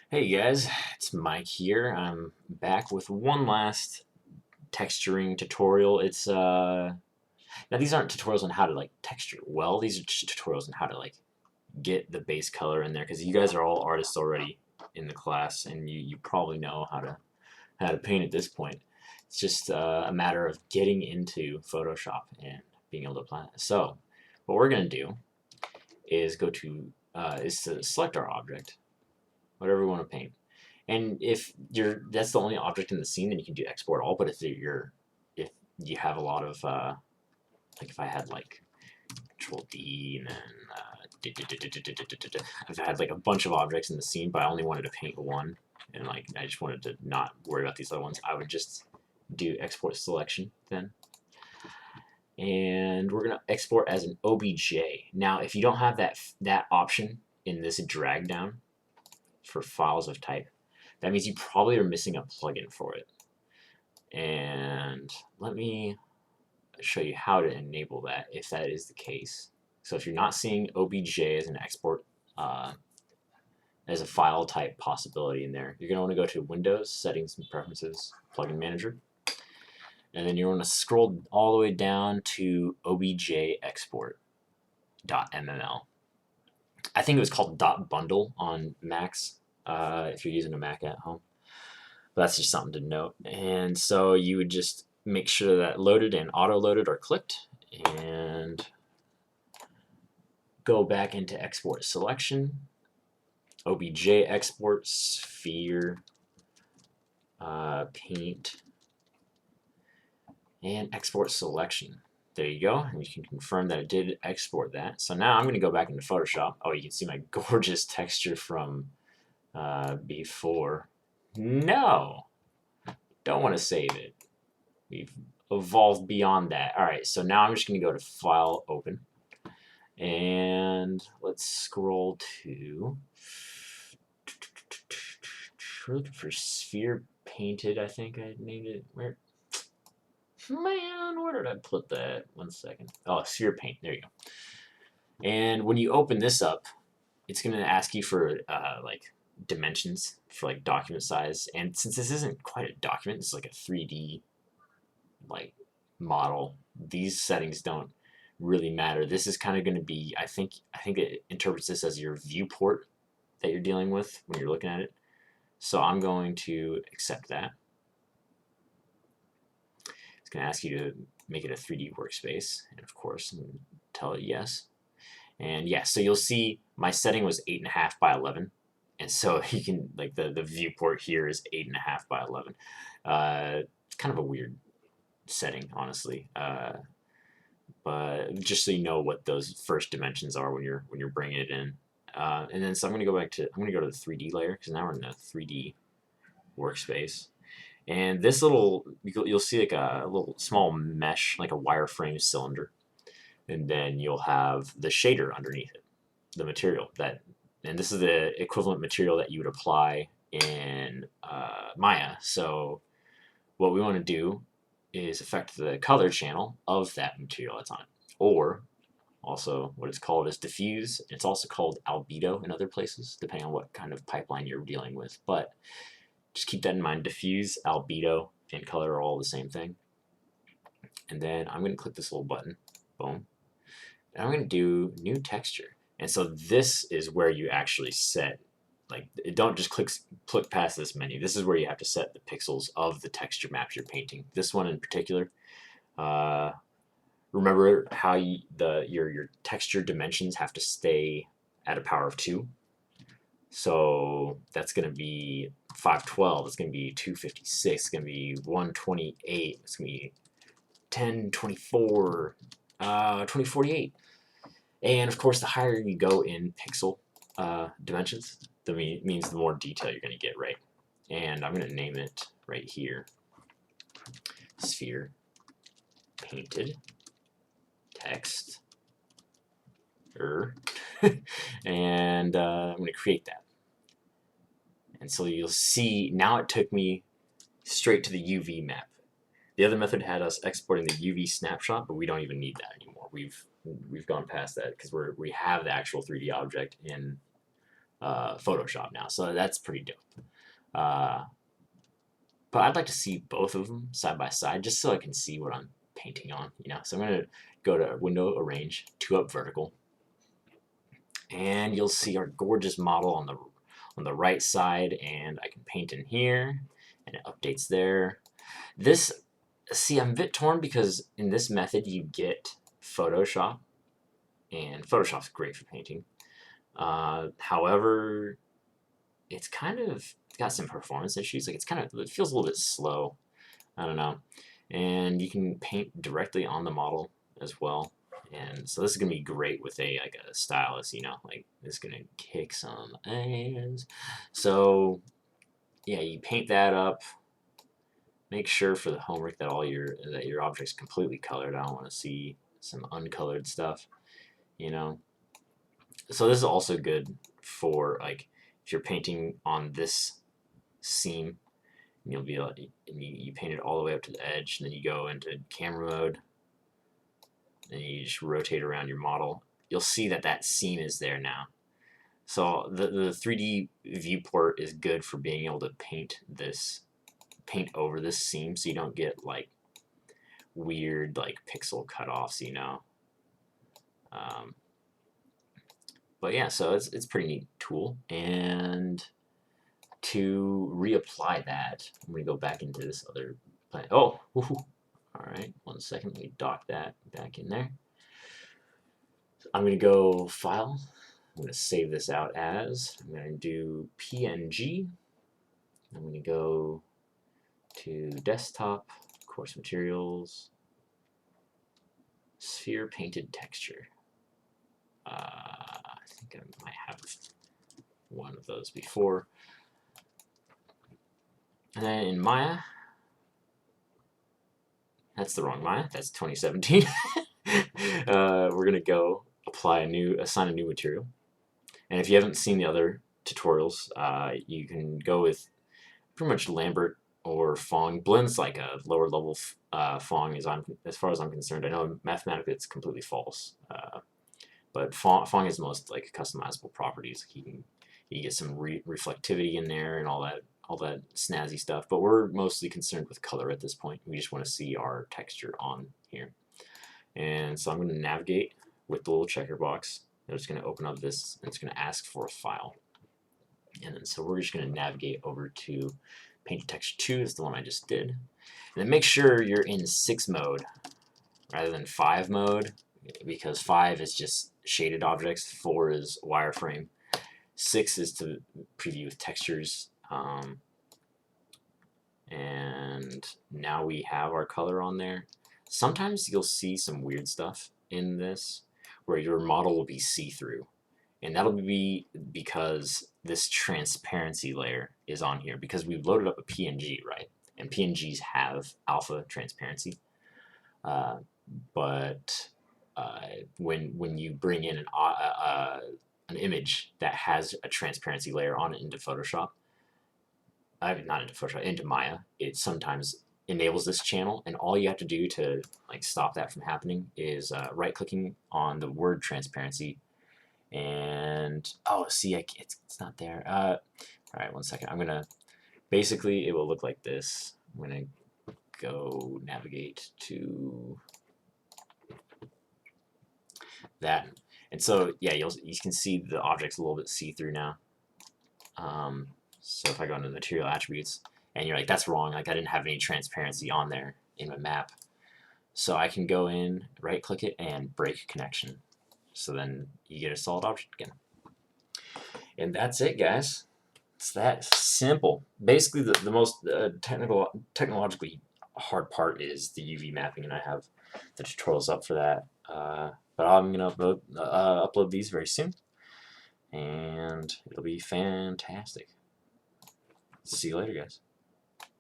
Hey guys, it's Mike here. I'm back with one last texturing tutorial. It's now these aren't tutorials on how to like texture well. These are just tutorials on how to like get the base color in there because you guys are all artists already in the class and you probably know how to paint at this point. It's just a matter of getting into Photoshop and being able to apply it. So what we're gonna do is go to is to select our object, whatever we want to paint. And if you're that's the only object in the scene, then you can do export all. But if you have a lot of like if I had like Control D and then if I had like a bunch of objects in the scene, but I only wanted to paint one, and like I just wanted to not worry about these other ones, I would just do export selection then. And we're gonna export as an OBJ. Now, if you don't have that option in this drag down for files of type, that means you probably are missing a plugin for it. And let me show you how to enable that if that is the case. So if you're not seeing OBJ as an export, as a file type possibility in there, you're going to want to go to Windows, Settings and Preferences, Plugin Manager. And then you want to scroll all the way down to OBJ export.mml. I think it was called .bundle on Macs, if you're using a Mac at home. But that's just something to note. And so you would just make sure that loaded and auto loaded are clicked and go back into export selection, OBJ export, sphere, paint, and export selection. There you go, and you can confirm that it did export that. So now I'm going to go back into Photoshop. Oh, you can see my gorgeous texture from before. No, don't want to save it. We've evolved beyond that. All right, so now I'm just going to go to File, Open, and let's scroll to. We're looking for Sphere Painted. I think I named it. Where? Man, where did I put that? 1 second. Oh, Sphere Paint. There you go. And when you open this up, it's going to ask you for like dimensions for like document size. And since this isn't quite a document, it's like a 3D like model. These settings don't really matter. This is kind of going to be, I think it interprets this as your viewport that you're dealing with when you're looking at it. So I'm going to accept that. It's going to ask you to make it a 3D workspace, and of course, tell it yes. And yeah, so you'll see my setting was 8.5 by 11, and so you can like the viewport here is 8.5 by 11. It's kind of a weird setting, honestly. But just so you know what those first dimensions are when you're bringing it in. And then so I'm going to go to the 3D layer because now we're in the 3D workspace. And this little, you'll see like a little small mesh, like a wireframe cylinder. And then you'll have the shader underneath it, the material that, and this is the equivalent material that you would apply in Maya. So what we want to do is affect the color channel of that material that's on it. Or also what it's called is diffuse. It's also called albedo in other places, depending on what kind of pipeline you're dealing with. But just keep that in mind. Diffuse, albedo, and color are all the same thing. And then I'm going to click this little button. Boom. And I'm going to do new texture. And so this is where you actually set, like, don't just click past this menu. This is where you have to set the pixels of the texture maps you're painting. This one in particular, remember how your texture dimensions have to stay at a power of 2. So that's going to be 512. It's going to be 256. It's going to be 128. It's going to be 1024, 2048. And of course, the higher you go in pixel dimensions, that means the more detail you're going to get, right? And I'm going to name it right here, Sphere Painted Text. And I'm going to create that. And so you'll see now it took me straight to the UV map. The other method had us exporting the UV snapshot, but we don't even need that anymore. We've gone past that because we have the actual 3D object in Photoshop now, so that's pretty dope. But I'd like to see both of them side by side just so I can see what I'm painting on, you know. So I'm going to go to Window, Arrange, 2-up Vertical, and you'll see our gorgeous model on the right side, and I can paint in here, and it updates there. This, see, I'm a bit torn because in this method you get Photoshop, and Photoshop's great for painting. However, it's kind of got some performance issues. Like it feels a little bit slow. I don't know. And you can paint directly on the model as well. And so this is gonna be great with a stylus, you know, like it's gonna kick some ass. So yeah, you paint that up. Make sure for the homework that your object's completely colored. I don't want to see some uncolored stuff, you know. So this is also good for like if you're painting on this seam, you'll be able, and you paint it all the way up to the edge, and then you go into camera mode, and you just rotate around your model. You'll see that that seam is there now. So the 3D viewport is good for being able to paint over this seam, so you don't get like weird like pixel cutoffs, you know. But yeah, so it's pretty neat tool. And to reapply that, I'm gonna go back into this other plan. Oh, all right, 1 second. Let me dock that back in there. I'm gonna go File. I'm gonna save this out as. I'm gonna do PNG. I'm gonna go to Desktop, Course Materials, Sphere Painted Texture. I think I might have one of those before. And then in Maya, that's the wrong Maya, that's 2017. We're gonna go assign a new material. And if you haven't seen the other tutorials, you can go with pretty much Lambert or Phong. Blend's like a lower level Phong as far as I'm concerned. I know mathematically it's completely false. But Phong has the most like customizable properties. You get some reflectivity in there and all that snazzy stuff. But we're mostly concerned with color at this point. We just want to see our texture on here. And so I'm going to navigate with the little checker box. I'm just going to open up this, and it's going to ask for a file. And then so we're just going to navigate over to Painted Texture 2, is the one I just did. And then make sure you're in 6 mode rather than 5 mode, because 5 is just shaded objects, 4 is wireframe, 6 is to preview with textures. And now we have our color on there. Sometimes you'll see some weird stuff in this where your model will be see-through, and that'll be because this transparency layer is on here because we've loaded up a PNG, right? And PNGs have alpha transparency, but when you bring in an image that has a transparency layer on it into Photoshop, not into Photoshop, into Maya, it sometimes enables this channel, and all you have to do to like stop that from happening is right-clicking on the word transparency, and oh, see, it's not there. All right, 1 second. I'm gonna basically it will look like this. I'm gonna go navigate to that, and so yeah, you can see the object's a little bit see-through now. So if I go into material attributes, and you're like, that's wrong, like I didn't have any transparency on there in my map, so I can go in, right click it, and break connection, so then you get a solid object again. And that's it, guys. It's that simple. Basically the most technologically hard part is the UV mapping, and I have the tutorials up for that, but I'm gonna upload these very soon, and it'll be fantastic. See you later, guys.